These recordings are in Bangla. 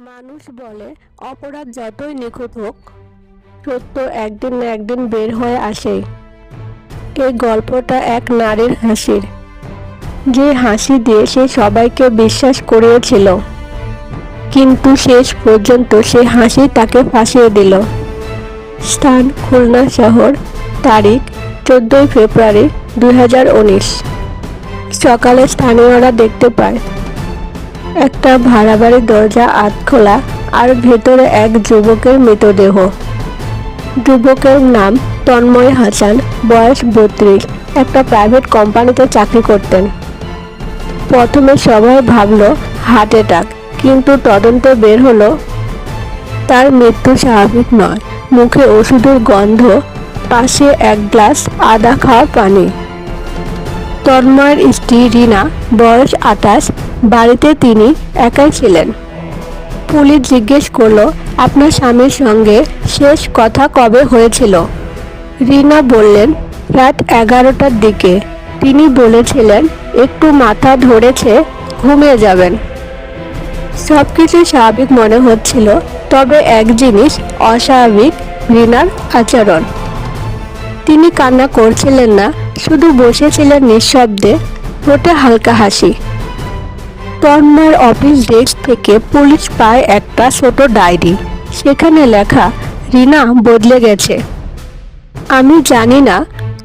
মানুষ বলে অপরাধ যতই নিখুঁত হোক, সত্য একদিন না একদিন বের হয়ে আসেই। এই গল্পটা এক নারীর হাসির, যে হাসি দিয়ে সে সবাইকে বিশ্বাস করিয়েছিল, কিন্তু শেষ পর্যন্ত সে হাসি তাকে ফাঁসিয়ে দিল। স্থান খুলনা শহর, তারিখ 14 ফেব্রুয়ারি 2019। সকালে স্থানীয়রা দেখতে পায় একটা ভাড়া বাড়ির দরজা আধ খোলা, আর ভেতরে এক যুবকের মৃতদেহ। যুবকের নাম তন্ময় হাসান, বয়স 32, একটা প্রাইভেট কোম্পানিতে চাকরি করতেন। প্রথমে সবাই ভাবল হার্ট অ্যাটাক, কিন্তু তদন্তে বের হলো তার মৃত্যু স্বাভাবিক নয়। মুখে ওষুধের গন্ধ, পাশে এক গ্লাস আদা খাওয়া পানি। তন্ময়ের স্ত্রী রিনা, বয়স 28, বাড়িতে তিনি একাই ছিলেন। পুলিশ জিজ্ঞেস করলো, আপনার স্বামীর সঙ্গে শেষ কথা কবে হয়েছিল? রিনা বললেন, রাত 11টার দিকে। তিনি বলেছিলেন একটু মাথা ধরেছে, ঘুমিয়ে যাবেন। সবকিছু স্বাভাবিক মনে হচ্ছিল, তবে এক জিনিস অস্বাভাবিক, রিনার আচরণ। তিনি কান্না করছিলেন না, শুধু বসেছিলেন নিঃশব্দে, ঠোঁটে হালকা হাসি। তন্ময়ের অফিস ডেস্ক থেকে পুলিশ পায় একটা ছোট ডায়েরি। সেখানে লেখা, রিনা বদলে গেছে। আমি জানি না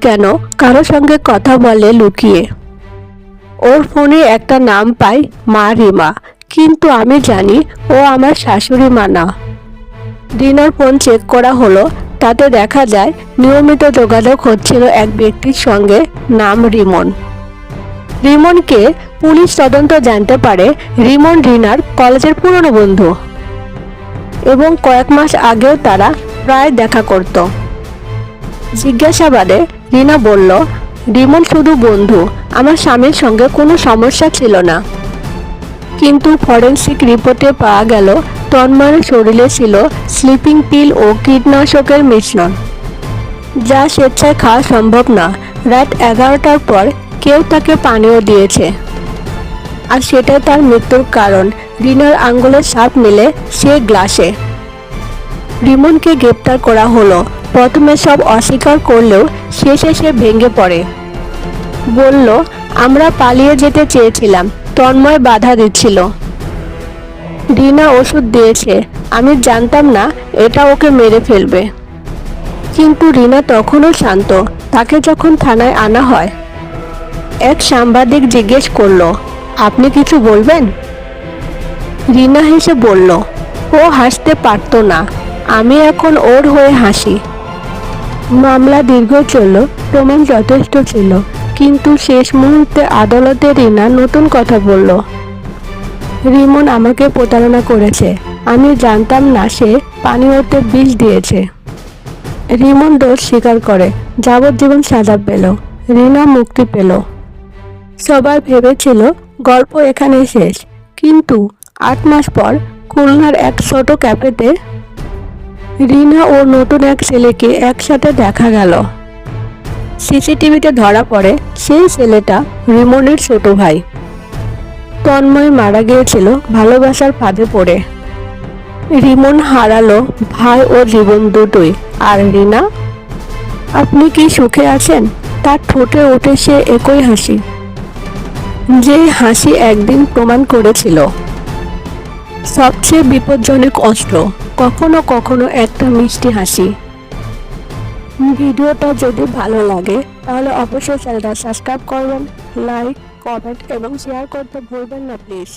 কেন কারো সঙ্গে কথা বলে লুকিয়ে। ওর ফোনে একটা নাম পাই, মা রিমা, কিন্তু আমি জানি ও আমার শাশুড়ি মা না। রিনার ফোন চেক করা হলো, তাতে দেখা যায় নিয়মিত যোগাযোগ হচ্ছিল এক ব্যক্তির সঙ্গে, নাম রিমন। রিমনকে পুলিশ তদন্ত জানতে পারে রিমন রিনার কলেজের পুরনো বন্ধু, এবং কয়েক মাস আগেও তারা প্রায় দেখা করত। জিজ্ঞাসাবাদে রিনা বলল, রিমন শুধু বন্ধু, আমার স্বামীর সঙ্গে কোনো সমস্যা ছিল না। কিন্তু ফরেনসিক রিপোর্টে পাওয়া গেল তন্ময়ের শরীরে ছিল স্লিপিং পিল ও কীটনাশকের মিশ্রণ, যা স্বেচ্ছায় খাওয়া সম্ভব না। রাত 11টার পর কেউ তাকে পানীয় দিয়েছে, আর সেটাই তার মৃত্যুর কারণ। রিনার আঙ্গুলের ছাপ মিলে সে গ্লাসে। রিমনকে গ্রেপ্তার করা হলো। প্রথমে সব অস্বীকার করলেও শেষে সে ভেঙে পড়ে, বলল, আমরা পালিয়ে যেতে চেয়েছিলাম, তন্ময় বাধা দিচ্ছিল। রিনা ওষুধ দিয়েছে, আমি জানতাম না এটা ওকে মেরে ফেলবে। কিন্তু রিনা তখনও শান্ত। তাকে যখন থানায় আনা হয়, এক সাংবাদিক জিজ্ঞেস করলো, আপনি কিছু বলবেন? রিনা হেসে বলল, ও হাসতে পারত না, আমি এখন ওর হয়ে হাসি। মামলা দীর্ঘ চলল, প্রমাণ যথেষ্ট ছিল, কিন্তু শেষ মুহূর্তে আদালতে রিনা নতুন কথা বলল। রিমন আমাকে প্রতারণা করেছে, আমি জানতাম না সে পানীয়তে বিষ দিয়েছে। রিমন দোষ স্বীকার করে, যাবজ্জীবন সাজা পেল। রিনা মুক্তি পেল। সবাই ভেবেছিল গল্প এখানে শেষ, কিন্তু 8 মাস পর খুলনার এক ছোট ক্যাফেতে রিনা ও নতুন এক ছেলেকে একসাথে দেখা গেল। সিসিটিভিতে ধরা পড়ে সেই ছেলেটা রিমনের ছোট ভাই। তন্ময় মারা গিয়েছিল ভালোবাসার ফাঁদে পড়ে। রিমন হারালো ভাই ও জীবন দুটোই। আর রিনা, আপনি কি সুখে আছেন? তার ঠোঁটে ওঠে সে একই হাসি, যে হাসি একদিন প্রমাণ করেছিল সবচেয়ে বিপজ্জনক অস্ত্র কখনো কখনো একটা মিষ্টি হাসি। ভিডিওটা যদি ভালো লাগে তাহলে অবশ্যই চ্যানেলটা সাবস্ক্রাইব করবেন, লাইক, কমেন্ট এবং শেয়ার করতে ভুলবেন না প্লিজ।